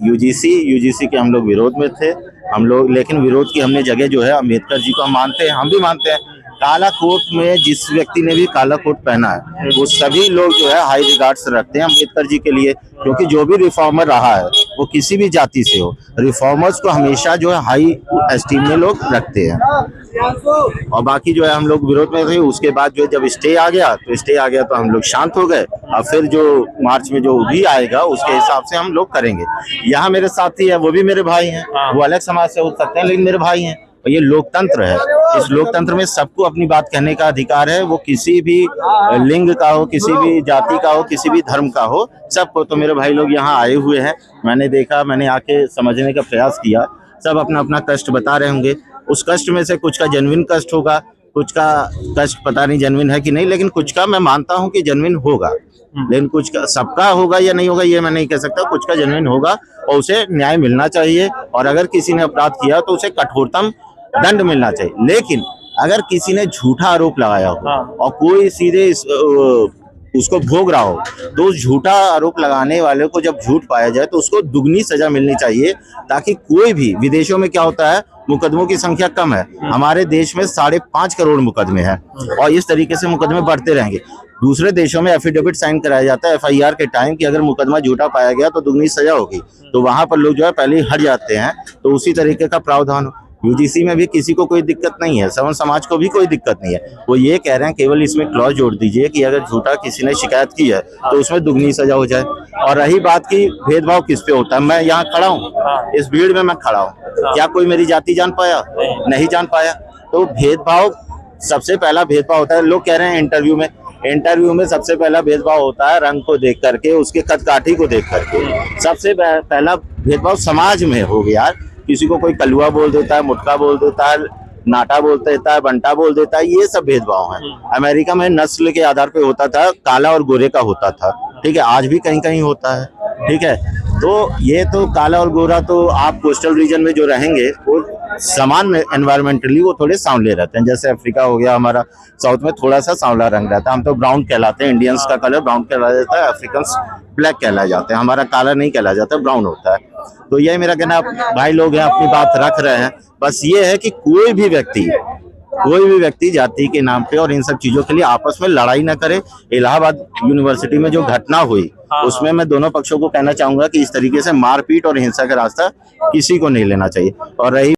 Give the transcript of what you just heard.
UGC के हम लोग विरोध में थे हम लोग, लेकिन विरोध की हमने जगह जो है अम्बेडकर जी को हम मानते हैं, हम भी मानते हैं। काला कोट में जिस व्यक्ति ने भी काला कोट पहना है वो सभी लोग जो है हाई रिगार्ड्स रखते हैं अम्बेडकर जी के लिए, क्योंकि जो भी रिफॉर्मर रहा है वो किसी भी जाति से हो, रिफॉर्मर्स को हमेशा जो है हाई एस्टीम में लोग रखते हैं। और बाकी जो है हम लोग विरोध में थे। उसके बाद जो जब स्टे आ गया तो हम लोग शांत हो गए। और फिर जो मार्च में जो भी आएगा उसके हिसाब से हम लोग करेंगे। यहाँ मेरे साथी है, वो भी मेरे भाई हैं, वो अलग समाज से हो सकते हैं लेकिन मेरे भाई हैं। और ये लोकतंत्र है, इस लोकतंत्र में सबको अपनी बात कहने का अधिकार है, वो किसी भी लिंग का हो, किसी भी जाति का हो, किसी भी धर्म का हो, सबको। तो मेरे भाई लोग यहाँ आए हुए हैं, मैंने देखा, मैंने आके समझने का प्रयास किया। सब अपना अपना कष्ट बता रहे होंगे, उस कष्ट में से कुछ का जेन्युइन कष्ट होगा, कुछ का कष्ट पता नहीं जेन्युइन है कि नहीं, लेकिन कुछ का मैं मानता हूँ कि जेन्युइन होगा। लेकिन कुछ का, सबका होगा या नहीं होगा ये मैं नहीं कह सकता, कुछ का जेन्युइन होगा और उसे न्याय मिलना चाहिए। और अगर किसी ने अपराध किया तो उसे कठोरतम दंड मिलना चाहिए। लेकिन अगर किसी ने झूठा आरोप लगाया हो और कोई सीधे उसको भोग रहा हो, तो उस झूठा आरोप लगाने वाले को जब झूठ पाया जाए तो उसको दुगनी सजा मिलनी चाहिए, ताकि कोई भी, विदेशों में क्या होता है, मुकदमों की संख्या कम है, हमारे देश में 5.5 करोड़ मुकदमे हैं और इस तरीके से मुकदमे बढ़ते रहेंगे। दूसरे देशों में एफिडेविट साइन कराया जाता है एफआईआर के टाइम कि अगर मुकदमा झूठा पाया गया तो दुगनी सजा होगी, तो वहां पर लोग जो है पहले ही हट जाते हैं। तो उसी तरीके का प्रावधान यूजीसी में भी किसी को कोई दिक्कत नहीं है, सवर्ण समाज को भी कोई दिक्कत नहीं है। वो ये कह रहे हैं केवल इसमें क्लॉज जोड़ दीजिए कि अगर झूठा किसी ने शिकायत की है तो उसमें दुगनी सजा हो जाए। और रही बात की भेदभाव किस पे होता है, मैं यहाँ खड़ा हूँ, इस भीड़ में मैं खड़ा हूँ, क्या कोई मेरी जाति जान पाया? नहीं जान पाया। तो भेदभाव, सबसे पहला भेदभाव होता है, लोग कह रहे हैं इंटरव्यू में सबसे पहला भेदभाव होता है रंग को देख करके, उसके कद काठी को देख करके। सबसे पहला भेदभाव समाज में हो गया, किसी को कोई कलुआ बोल देता है, मुटका बोल देता है, नाटा बोल देता है, बंटा बोल देता है, ये सब भेदभाव है। अमेरिका में नस्ल के आधार पे होता था, काला और गोरे का होता था, ठीक है, आज भी कहीं कहीं होता है, ठीक है। तो ये तो काला और गोरा, तो आप कोस्टल रीजन में जो रहेंगे वो समान एनवायरमेंटली वो थोड़े सांवले रहते हैं। जैसे अफ्रीका हो गया हमारा, साउथ में थोड़ा सा सांवला रंग रहता है, हम तो ब्राउन कहलाते हैं, इंडियंस का कलर ब्राउन कहलाया जाता है, अफ्रीकन्स ब्लैक कहलाए जाते हैं, हमारा काला नहीं कहलाया जाता, ब्राउन होता है। तो यही मेरा कहना, भाई लोग हैं अपनी बात रख रहे हैं, बस ये है कि कोई भी व्यक्ति जाति के नाम पे और इन सब चीजों के लिए आपस में लड़ाई ना करे। इलाहाबाद यूनिवर्सिटी में जो घटना हुई उसमें मैं दोनों पक्षों को कहना चाहूंगा कि इस तरीके से मारपीट और हिंसा का रास्ता किसी को नहीं लेना चाहिए। और रही